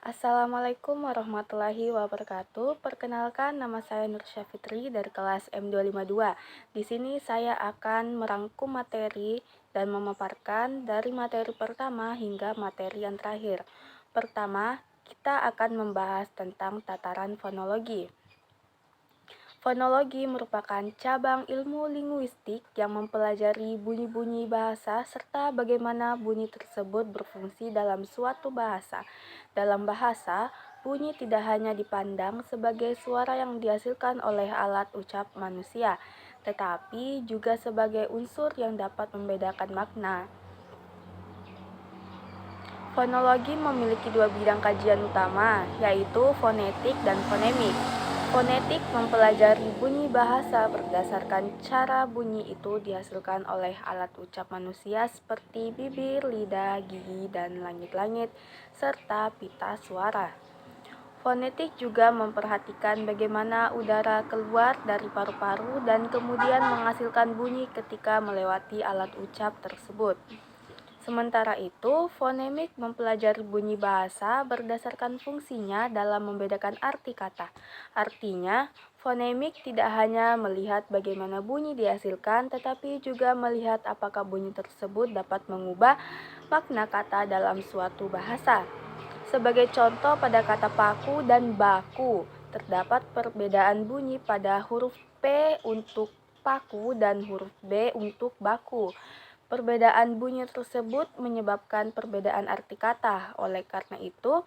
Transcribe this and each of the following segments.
Assalamualaikum warahmatullahi wabarakatuh. Perkenalkan, nama saya Nursya Fitri dari kelas M252. Di sini saya akan merangkum materi dan memaparkan dari materi pertama hingga materi yang terakhir. Pertama, kita akan membahas tentang tataran fonologi. Fonologi merupakan cabang ilmu linguistik yang mempelajari bunyi-bunyi bahasa serta bagaimana bunyi tersebut berfungsi dalam suatu bahasa. Dalam bahasa, bunyi tidak hanya dipandang sebagai suara yang dihasilkan oleh alat ucap manusia, tetapi juga sebagai unsur yang dapat membedakan makna. Fonologi memiliki dua bidang kajian utama, yaitu fonetik dan fonemik. Fonetik mempelajari bunyi bahasa berdasarkan cara bunyi itu dihasilkan oleh alat ucap manusia seperti bibir, lidah, gigi, dan langit-langit, serta pita suara. Fonetik juga memperhatikan bagaimana udara keluar dari paru-paru dan kemudian menghasilkan bunyi ketika melewati alat ucap tersebut. Sementara itu, fonemik mempelajari bunyi bahasa berdasarkan fungsinya dalam membedakan arti kata. Artinya, fonemik tidak hanya melihat bagaimana bunyi dihasilkan, tetapi juga melihat apakah bunyi tersebut dapat mengubah makna kata dalam suatu bahasa. Sebagai contoh, pada kata paku dan baku, terdapat perbedaan bunyi pada huruf P untuk paku dan huruf B untuk baku. Perbedaan bunyi tersebut menyebabkan perbedaan arti kata. Oleh karena itu,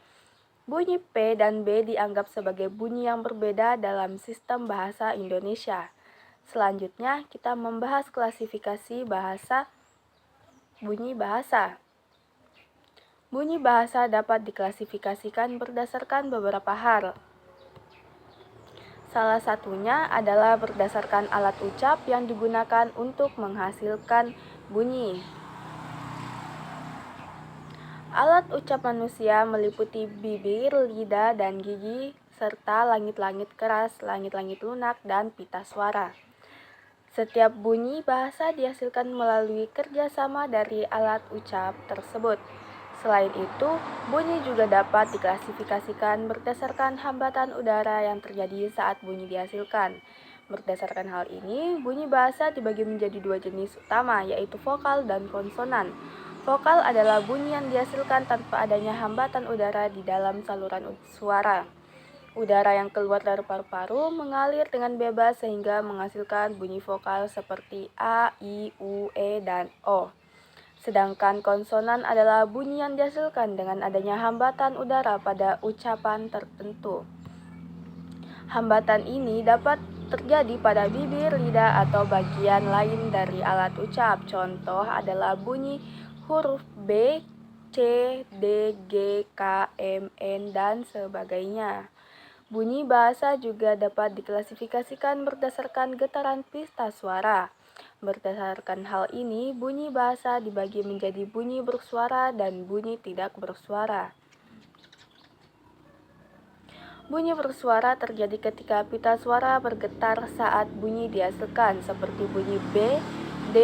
bunyi P dan B dianggap sebagai bunyi yang berbeda dalam sistem bahasa Indonesia. Selanjutnya, kita membahas klasifikasi bahasa. Bunyi bahasa. Bunyi bahasa dapat diklasifikasikan berdasarkan beberapa hal. Salah satunya adalah berdasarkan alat ucap yang digunakan untuk menghasilkan bunyi. Alat ucap manusia meliputi bibir, lidah, dan gigi, serta langit-langit keras, langit-langit lunak, dan pita suara. Setiap bunyi bahasa dihasilkan melalui kerjasama dari alat ucap tersebut. Selain itu, bunyi juga dapat diklasifikasikan berdasarkan hambatan udara yang terjadi saat bunyi dihasilkan. Berdasarkan hal ini, bunyi bahasa dibagi menjadi dua jenis utama, yaitu vokal dan konsonan. Vokal adalah bunyi yang dihasilkan tanpa adanya hambatan udara di dalam saluran suara. Udara yang keluar dari paru-paru mengalir dengan bebas sehingga menghasilkan bunyi vokal seperti A, I, U, E, dan O. Sedangkan konsonan adalah bunyi yang dihasilkan dengan adanya hambatan udara pada ucapan tertentu. Hambatan ini dapat terjadi pada bibir, lidah, atau bagian lain dari alat ucap. Contoh adalah bunyi huruf B, C, D, G, K, M, N, dan sebagainya. Bunyi bahasa juga dapat diklasifikasikan berdasarkan getaran pita suara. Berdasarkan hal ini, bunyi bahasa dibagi menjadi bunyi bersuara dan bunyi tidak bersuara. Bunyi bersuara terjadi ketika pita suara bergetar saat bunyi dihasilkan, seperti bunyi B, D,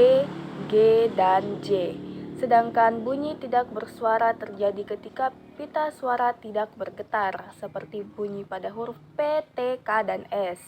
G, dan J. Sedangkan bunyi tidak bersuara terjadi ketika pita suara tidak bergetar, seperti bunyi pada huruf P, T, K, dan S.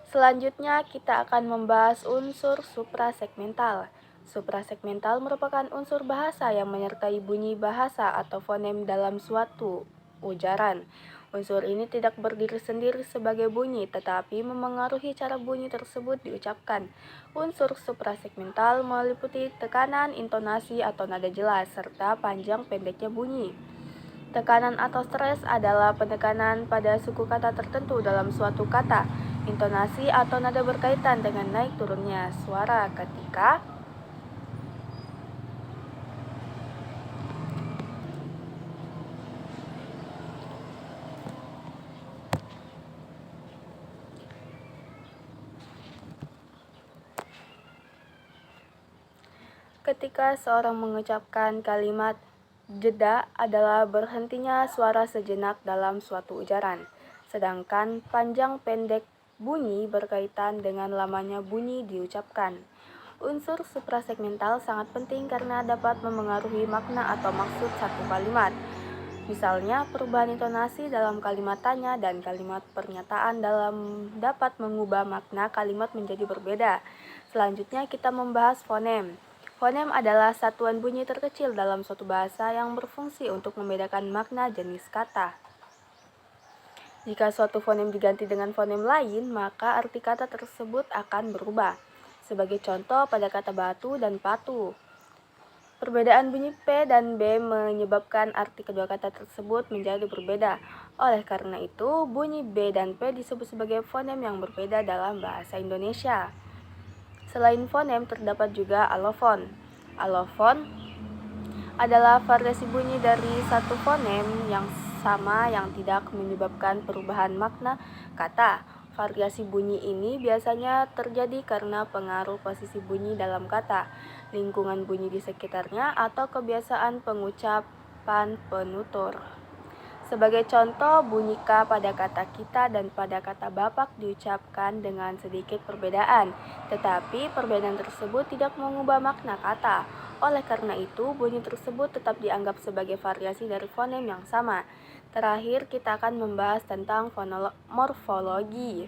Selanjutnya, kita akan membahas unsur suprasegmental. Suprasegmental merupakan unsur bahasa yang menyertai bunyi bahasa atau fonem dalam suatu ujaran. Unsur ini tidak berdiri sendiri sebagai bunyi, tetapi memengaruhi cara bunyi tersebut diucapkan. Unsur suprasegmental meliputi tekanan, intonasi atau nada jelas, serta panjang pendeknya bunyi. Tekanan atau stres adalah penekanan pada suku kata tertentu dalam suatu kata. Intonasi atau nada berkaitan dengan naik turunnya suara ketika seorang mengucapkan kalimat. Jeda adalah berhentinya suara sejenak dalam suatu ujaran, sedangkan panjang pendek bunyi berkaitan dengan lamanya bunyi diucapkan. Unsur suprasegmental sangat penting karena dapat memengaruhi makna atau maksud satu kalimat. Misalnya, perubahan intonasi dalam kalimat tanya dan kalimat pernyataan dapat mengubah makna kalimat menjadi berbeda. Selanjutnya, kita membahas fonem. Fonem adalah satuan bunyi terkecil dalam suatu bahasa yang berfungsi untuk membedakan makna jenis kata. Jika suatu fonem diganti dengan fonem lain, maka arti kata tersebut akan berubah. Sebagai contoh pada kata batu dan patu. Perbedaan bunyi P dan B menyebabkan arti kedua kata tersebut menjadi berbeda. Oleh karena itu, bunyi B dan P disebut sebagai fonem yang berbeda dalam bahasa Indonesia. Selain fonem, terdapat juga alofon. Alofon adalah variasi bunyi dari satu fonem yang sama yang tidak menyebabkan perubahan makna kata. Variasi bunyi ini biasanya terjadi karena pengaruh posisi bunyi dalam kata, lingkungan bunyi di sekitarnya, atau kebiasaan pengucapan penutur. Sebagai contoh, bunyi K pada kata kita dan pada kata bapak diucapkan dengan sedikit perbedaan, tetapi perbedaan tersebut tidak mengubah makna kata. Oleh karena itu, bunyi tersebut tetap dianggap sebagai variasi dari fonem yang sama. Terakhir, kita akan membahas tentang morfologi.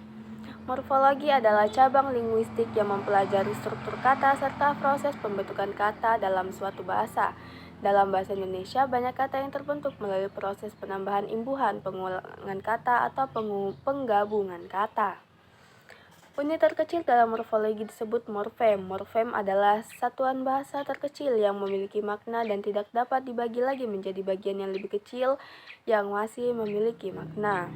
Morfologi adalah cabang linguistik yang mempelajari struktur kata serta proses pembentukan kata dalam suatu bahasa. Dalam bahasa Indonesia, banyak kata yang terbentuk melalui proses penambahan imbuhan, pengulangan kata, atau penggabungan kata. Unit terkecil dalam morfologi disebut morfem. Morfem adalah satuan bahasa terkecil yang memiliki makna dan tidak dapat dibagi lagi menjadi bagian yang lebih kecil yang masih memiliki makna.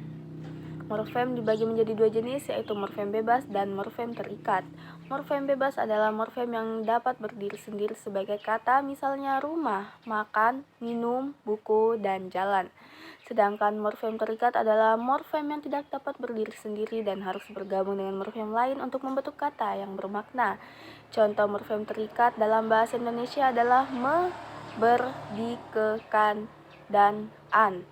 Morfem dibagi menjadi dua jenis, yaitu morfem bebas dan morfem terikat. Morfem bebas adalah morfem yang dapat berdiri sendiri sebagai kata, misalnya rumah, makan, minum, buku, dan jalan. Sedangkan morfem terikat adalah morfem yang tidak dapat berdiri sendiri dan harus bergabung dengan morfem lain untuk membentuk kata yang bermakna. Contoh morfem terikat dalam bahasa Indonesia adalah me, ber, di, ke, kan, dan an.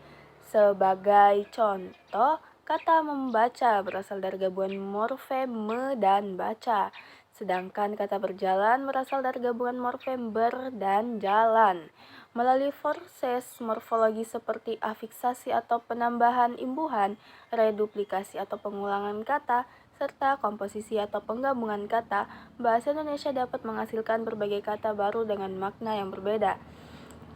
Sebagai contoh, kata membaca berasal dari gabungan morfem me dan baca. Sedangkan kata berjalan berasal dari gabungan morfem ber dan jalan. Melalui proses morfologi seperti afiksasi atau penambahan imbuhan, reduplikasi atau pengulangan kata, serta komposisi atau penggabungan kata, bahasa Indonesia dapat menghasilkan berbagai kata baru dengan makna yang berbeda.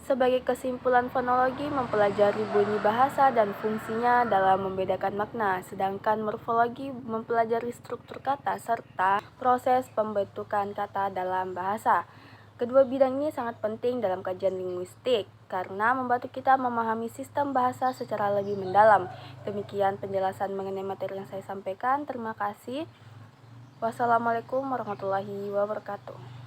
Sebagai kesimpulan, fonologi mempelajari bunyi bahasa dan fungsinya dalam membedakan makna, sedangkan morfologi mempelajari struktur kata serta proses pembentukan kata dalam bahasa. Kedua bidang ini sangat penting dalam kajian linguistik karena membantu kita memahami sistem bahasa secara lebih mendalam. Demikian penjelasan mengenai materi yang saya sampaikan. Terima kasih. Wassalamualaikum warahmatullahi wabarakatuh.